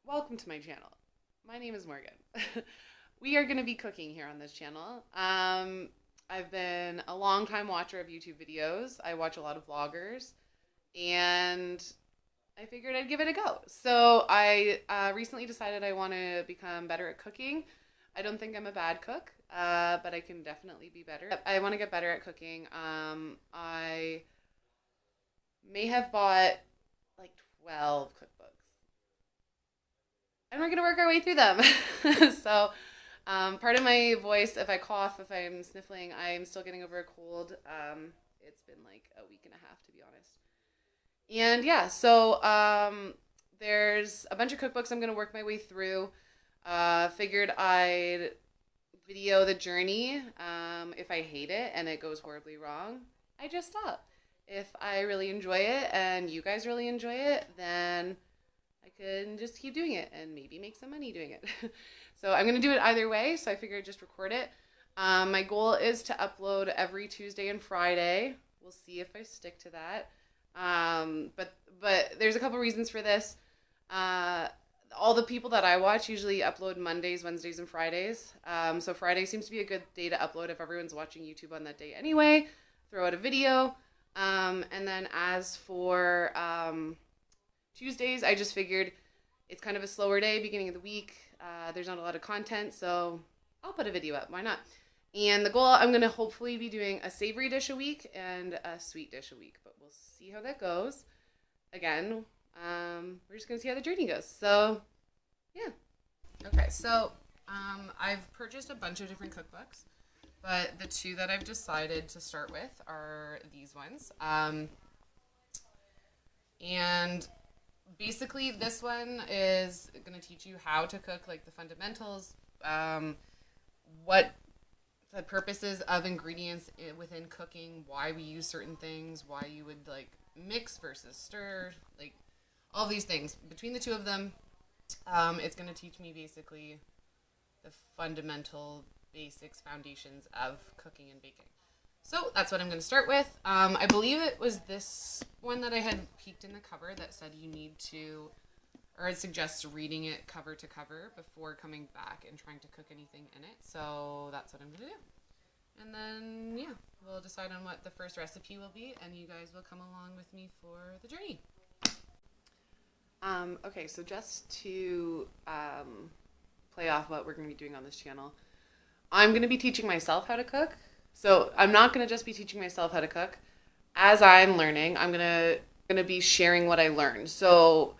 Welcome to my channel. My name is Morgan. We are going to be cooking here on this channel. I've been a long time watcher of YouTube videos. I watch a lot of vloggers, and I figured I'd give it a go. So I recently decided I want to become better at cooking. I don't think I'm a bad cook, but I can definitely be better. I want to get better at cooking. I may have bought like 12 cookbooks, and we're going to work our way through them. So, part of my voice, if I cough, if I'm sniffling, I'm still getting over a cold. It's been like a week and a half, to be honest. And yeah, so there's a bunch of cookbooks I'm going to work my way through. Figured I'd video the journey. If I hate it and it goes horribly wrong, I just stop. If I really enjoy it and you guys really enjoy it, then I can just keep doing it and maybe make some money doing it. So I'm going to do it either way, so I figured I'd just record it. My goal is to upload every Tuesday and Friday. We'll see if I stick to that. But there's a couple reasons for this. All the people that I watch usually upload Mondays, Wednesdays, and Fridays. So Friday seems to be a good day to upload if everyone's watching YouTube on that day anyway. Throw out a video. And then as for Tuesdays, I just figured it's kind of a slower day, beginning of the week. There's not a lot of content, so I'll put a video up. Why not? And the goal, I'm going to hopefully be doing a savory dish a week and a sweet dish a week, but we'll see how that goes. Again, we're just going to see how the journey goes. So, yeah. Okay, so I've purchased a bunch of different cookbooks, but the two that I've decided to start with are these ones. And basically, this one is going to teach you how to cook, like the fundamentals, what the purposes of ingredients within cooking, why we use certain things, why you would like mix versus stir, like all these things. Between the two of them, it's going to teach me basically the fundamental basics, foundations of cooking and baking. So that's what I'm going to start with. I believe it was this one that I had peeked in the cover that said you need to, or it suggests reading it cover to cover before coming back and trying to cook anything in it. So that's what I'm going to do. And then, yeah, we'll decide on what the first recipe will be, and you guys will come along with me for the journey. Okay, so just to play off what we're going to be doing on this channel, I'm going to be teaching myself how to cook. So I'm not going to just be teaching myself how to cook. As I'm learning, I'm going to be sharing what I learned. So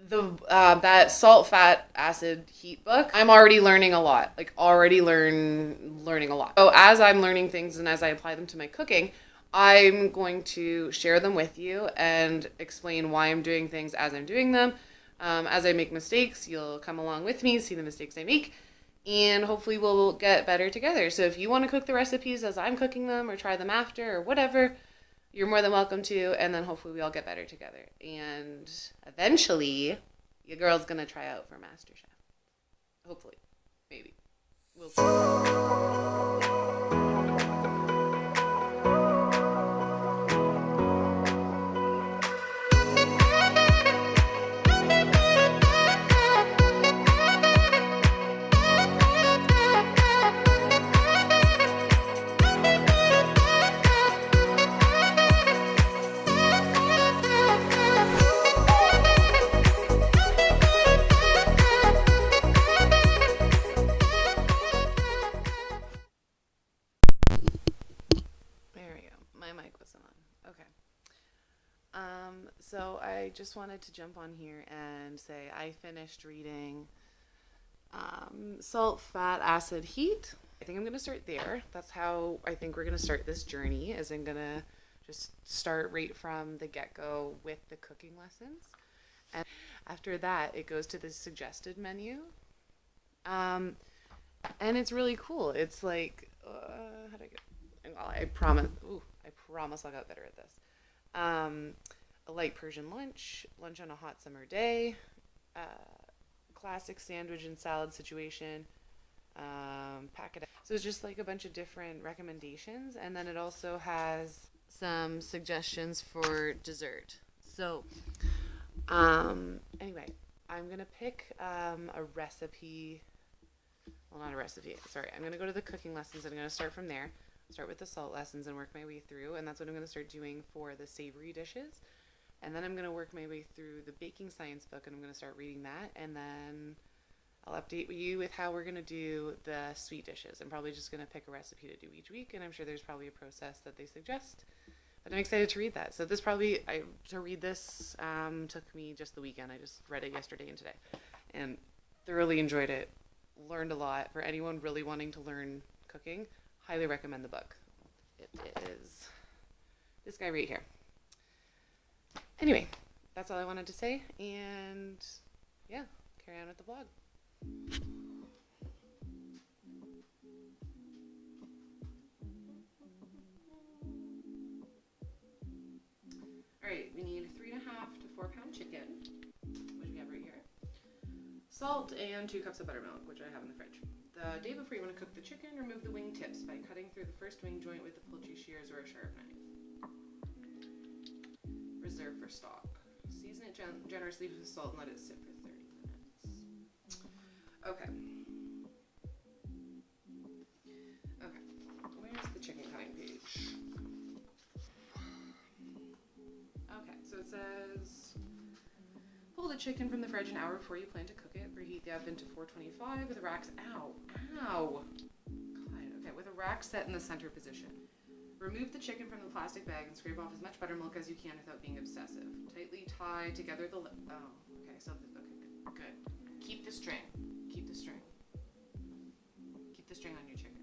the that salt, fat, acid, heat book, I'm already learning a lot. Like learning a lot. So as I'm learning things and as I apply them to my cooking, I'm going to share them with you and explain why I'm doing things as I'm doing them. As I make mistakes, you'll come along with me, see the mistakes I make, and hopefully we'll get better together. So if you want to cook the recipes as I'm cooking them or try them after or whatever, you're more than welcome to, and then hopefully we all get better together. And eventually, your girl's going to try out for MasterChef. Hopefully. Maybe. We'll see. So I just wanted to jump on here and say I finished reading Salt, Fat, Acid, Heat. I think I'm going to start there. That's how I think we're going to start this journey, is I'm going to just start right from the get-go with the cooking lessons. And after that, it goes to the suggested menu. And it's really cool. It's like, how do I get, well, I promise I'll get better at this. A light Persian lunch on a hot summer day, classic sandwich and salad situation, pack it. So it's just like a bunch of different recommendations, and then it also has some suggestions for dessert. So, anyway, I'm going to pick a recipe. Well, not a recipe. Sorry. I'm going to go to the cooking lessons. I'm going to start from there. Start with the salt lessons and work my way through. And that's what I'm going to start doing for the savory dishes. And then I'm going to work my way through the baking science book, and I'm going to start reading that. And then I'll update you with how we're going to do the sweet dishes. I'm probably just going to pick a recipe to do each week, and I'm sure there's probably a process that they suggest. But I'm excited to read that. So this to read this took me just the weekend. I just read it yesterday and today, and thoroughly enjoyed it. Learned a lot. For anyone really wanting to learn cooking, highly recommend the book. It is this guy right here. Anyway, that's all I wanted to say, and yeah, carry on with the vlog. Alright, we need 3.5 to 4 pound chicken, which we have right here. Salt and 2 cups of buttermilk, which I have in the fridge. The day before you want to cook the chicken, remove the wing tips by cutting through the first wing joint with the poultry shears or a sharp knife. Reserve for stock. Season it generously with salt and let it sit for 30 minutes. Okay. Where's the chicken cutting page? Okay, so it says, pull the chicken from the fridge an hour before you plan to cook it. Preheat the oven to 425 with a rack, God, okay, with a rack set in the center position. Remove the chicken from the plastic bag and scrape off as much buttermilk as you can without being obsessive. Tightly tie together the good. Keep the string. Keep the string on your chicken.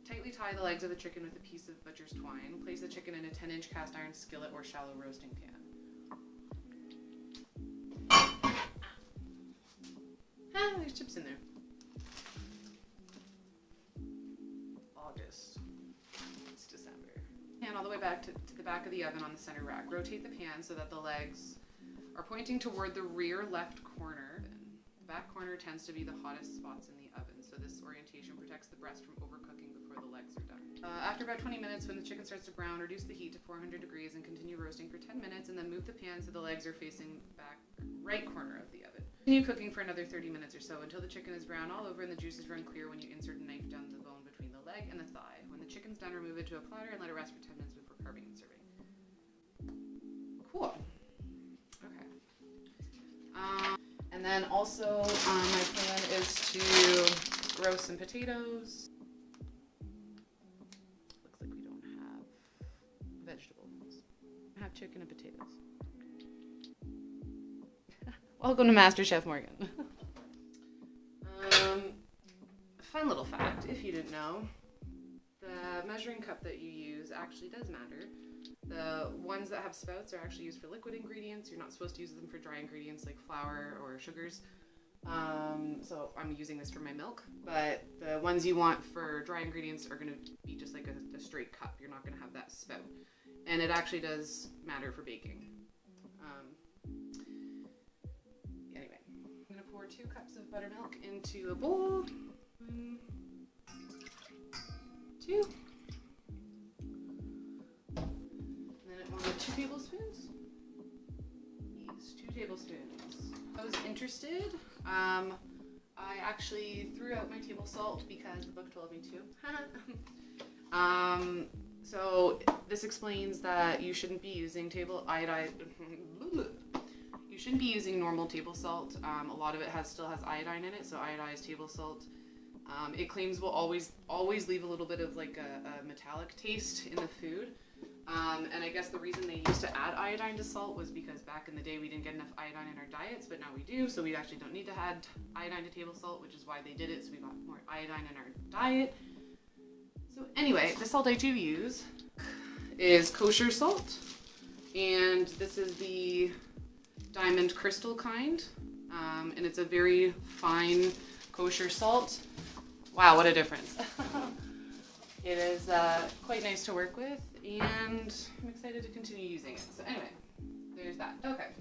Tightly tie the legs of the chicken with a piece of butcher's twine. Place the chicken in a 10-inch cast iron skillet or shallow roasting pan. There's chips in there. August. It's December. Pan all the way back to the back of the oven on the center rack. Rotate the pan so that the legs are pointing toward the rear left corner. The back corner tends to be the hottest spots in the oven, so this orientation protects the breast from overcooking before the legs are done. After about 20 minutes, when the chicken starts to brown, reduce the heat to 400 degrees and continue roasting for 10 minutes, and then move the pan so the legs are facing back right corner of the oven. Continue cooking for another 30 minutes or so until the chicken is brown all over and the juices run clear when you insert a knife down the bone between the leg and the thigh. When the chicken's done, remove it to a platter and let it rest for 10 minutes before carving and serving. Cool. Okay. And then also, my plan is to grow some potatoes. Looks like we don't have vegetables. I have chicken and potatoes. Welcome to MasterChef, Morgan. Fun little fact, if you didn't know, the measuring cup that you use actually does matter. The ones that have spouts are actually used for liquid ingredients. You're not supposed to use them for dry ingredients like flour or sugars. So I'm using this for my milk, but the ones you want for dry ingredients are going to be just like a straight cup. You're not going to have that spout. And it actually does matter for baking. Anyway, I'm going to pour 2 cups of buttermilk into a bowl. 1, 2. And then I want 2 tablespoons. These 2 tablespoons. I was interested. I actually threw out my table salt because the book told me to. So this explains that you shouldn't be using you shouldn't be using normal table salt. A lot of it still has iodine in it, so iodized table salt. It claims will always leave a little bit of like a metallic taste in the food. And I guess the reason they used to add iodine to salt was because back in the day we didn't get enough iodine in our diets, but now we do, so we actually don't need to add iodine to table salt, which is why they did it, so we got more iodine in our diet. So anyway, the salt I do use is kosher salt, and this is the diamond crystal kind, and it's a very fine kosher salt. Wow, what a difference. It is quite nice to work with, and I'm excited to continue using it. So anyway, there's that. Okay.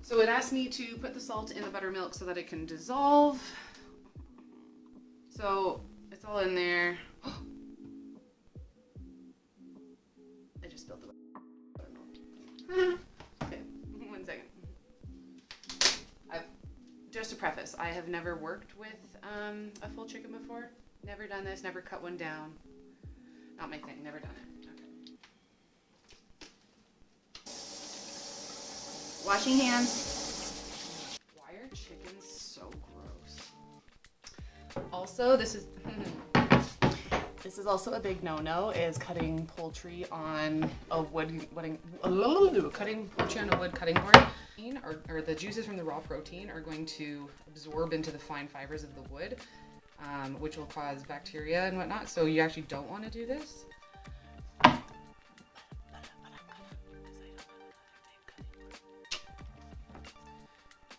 So it asked me to put the salt in the buttermilk so that it can dissolve. So it's all in there. I just spilled the buttermilk. Okay, 1 second. just to preface, I have never worked with a full chicken before. Never done this, never cut one down. Not my thing, never done it. Okay. Washing hands. Why are chickens so gross? Also, this is also a big no-no, is cutting poultry on a wood cutting board. Or the juices from the raw protein are going to absorb into the fine fibers of the wood, which will cause bacteria and whatnot. So you actually don't want to do this.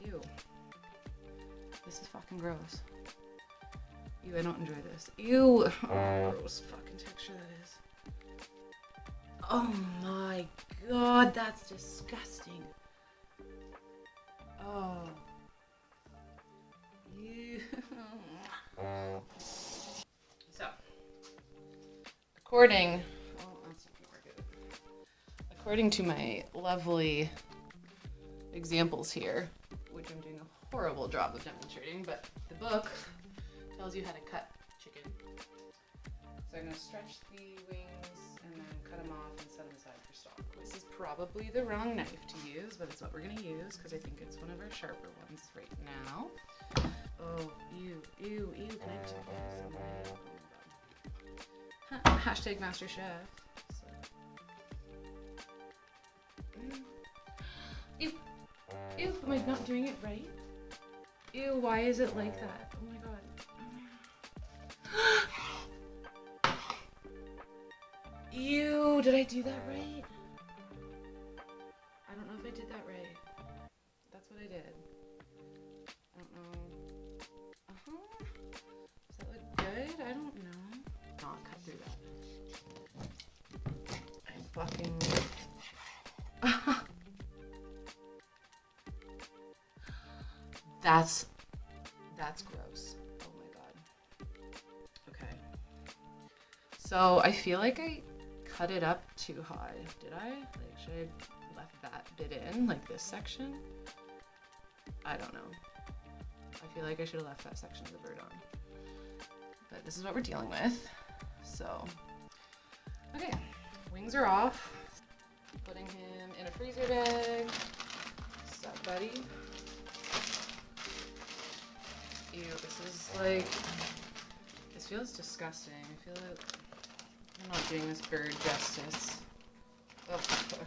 Ew. This is fucking gross. Ew, I don't enjoy this. Ew. Oh, gross fucking texture that is. Oh my god, that's disgusting. Oh. Ew. So, according to my lovely examples here, which I'm doing a horrible job of demonstrating, but the book tells you how to cut chicken. So I'm going to stretch the wings and then cut them off and set them aside for stock. This is probably the wrong knife to use, but it's what we're going to use because I think it's one of our sharper ones right now. Oh, ew, ew, ew. Can I do this? Oh my god. Hashtag MasterChef. So. Ew. Ew, am I not doing it right? Ew, why is it like that? Oh my god. Ew, did I do that right? I don't know if I did that right. That's what I did. I don't know. Does that look good? I don't know. Not cut through that. I'm fucking... That's gross. Oh my god. Okay. So I feel like I cut it up too high. Did I? Like, should I have left that bit in, like this section? I don't know. I feel like I should have left that section of the bird on. But this is what we're dealing with. So, okay. Wings are off. Putting him in a freezer bag. What's up, buddy? Ew, this is like, this feels disgusting. I feel like I'm not doing this bird justice. Oh, okay.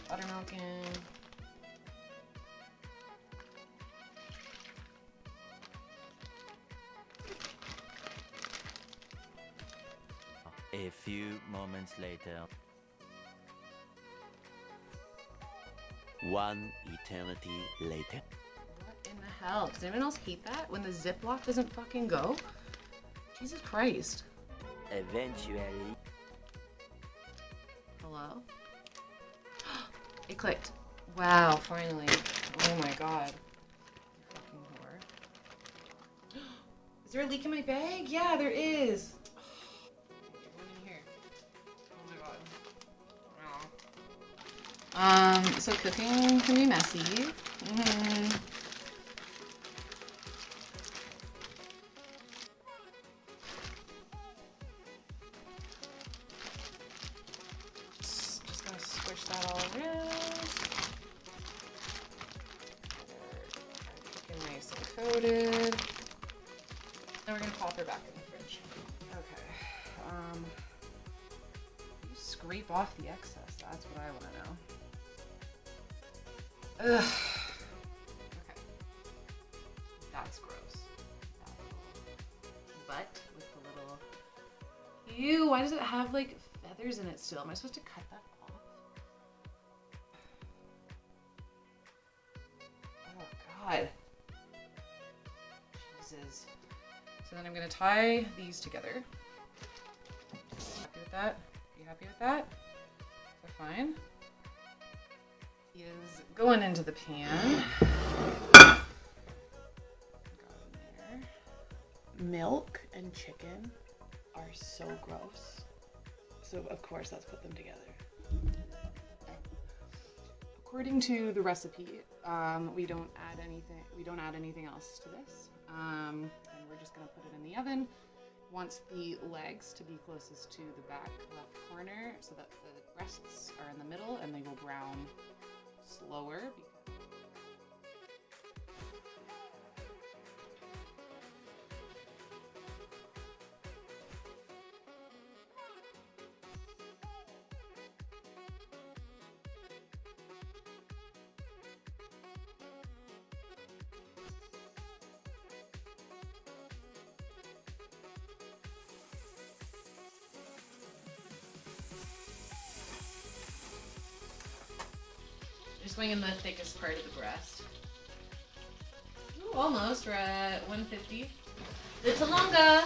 Buttermilk in. A few moments later. One eternity later. What in the hell? Does anyone else hate that? When the Ziploc doesn't fucking go? Jesus Christ. Eventually. Hello? It clicked. Wow, finally. Oh my god. Fucking whore. Is there a leak in my bag? Yeah, there is. One in here. Oh my god. So cooking can be messy. Just gonna squish that all around. Chicken nice and coated. Then we're gonna pop her back in the fridge. Okay. Scrape off the excess. That's what I want to know. Ugh. Okay. That's gross. But with the little... Ew, why does it have like feathers in it still? Am I supposed to cut that off? Oh god. Jesus. So then I'm going to tie these together. Happy with that? Are you happy with that? Is that fine? Is going into the pan. Got in there. Milk and chicken are so gross. So of course let's put them together. according to the recipe, we don't add anything else to this. And we're just gonna put it in the oven. Wants the legs to be closest to the back left corner so that the breasts are in the middle and they will brown slower. Just going in the thickest part of the breast. Ooh, almost. We're at 150. Little longer.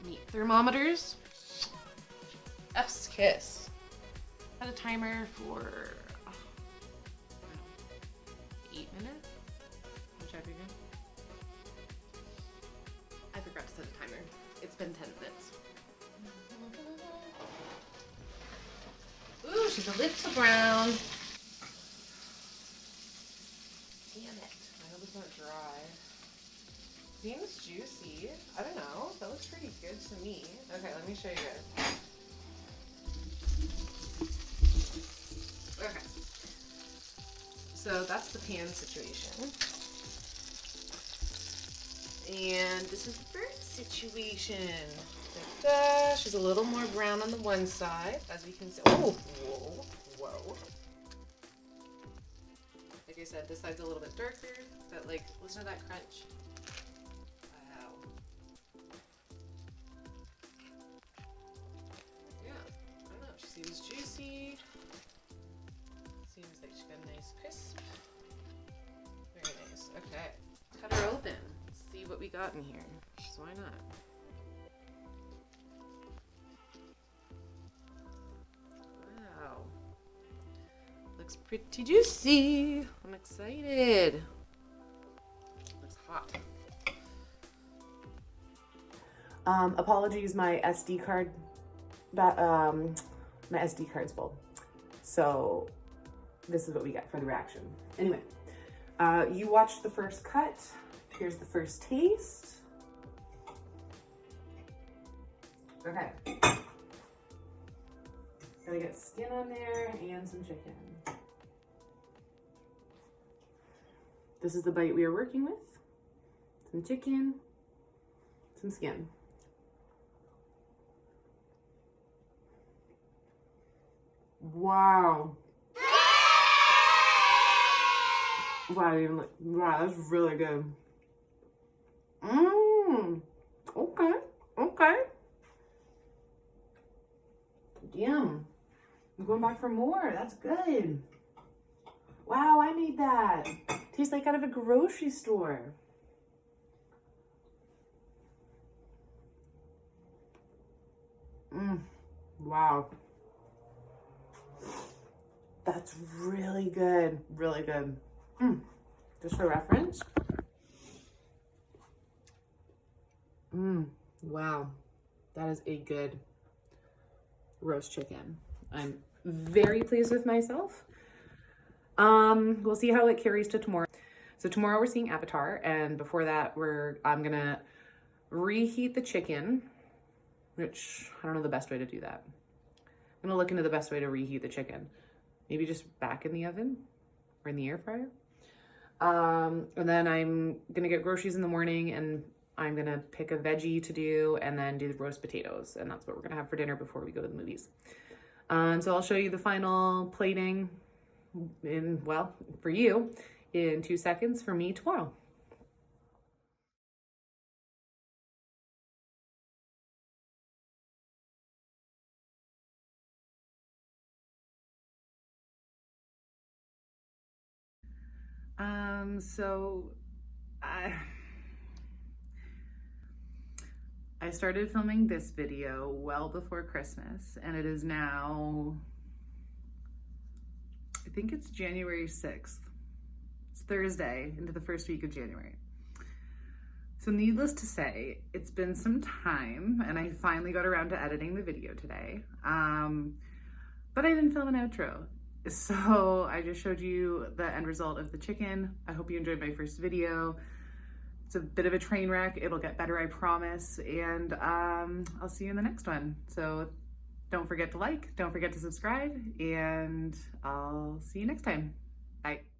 Meat thermometers. F's kiss. Set a timer for 8 minutes. I'm check again. I forgot to set a timer. It's been 10 minutes. Ooh, she's a little brown. Damn it. I hope it's not dry. Seems juicy. I don't know. That looks pretty good to me. Okay, let me show you guys. Okay. So that's the pan situation. And this is the bird situation. Like that. She's a little more brown on the one side, as we can see. Oh, whoa, whoa. Like I said, this side's a little bit darker, but like, listen to that crunch. Wow. Yeah, I don't know. She seems juicy. Seems like she got a nice crisp. Very nice. Okay, cut her open. Let's see what we got in here. So why not? Looks pretty juicy. I'm excited. Looks hot. Apologies, my SD card. My SD card's full. So this is what we get for the reaction. Anyway, you watched the first cut. Here's the first taste. Okay. Gotta get skin on there and some chicken. This is the bite we are working with. Some chicken, some skin. Wow. Wow, that's really good. Okay, okay. Damn. I'm going back for more. That's good. Wow, I made that. Tastes like out of a grocery store. Wow. That's really good. Really good. Just for reference. Wow. That is a good roast chicken. I'm very pleased with myself. We'll see how it carries to tomorrow. So tomorrow we're seeing Avatar, and before that I'm gonna reheat the chicken, which I don't know the best way to do that. I'm gonna look into the best way to reheat the chicken. Maybe just back in the oven or in the air fryer. And then I'm gonna get groceries in the morning, and I'm gonna pick a veggie to do and then do the roast potatoes, and that's what we're gonna have for dinner before we go to the movies. So I'll show you the final plating for you in 2 seconds, for me tomorrow. So I started filming this video well before Christmas, and it is now, I think it's January 6th. It's Thursday into the first week of January. So needless to say, it's been some time, and I finally got around to editing the video today. But I didn't film an outro. So I just showed you the end result of the chicken. I hope you enjoyed my first video. It's a bit of a train wreck. It'll get better, I promise. And I'll see you in the next one. So don't forget to like, don't forget to subscribe, and I'll see you next time. Bye.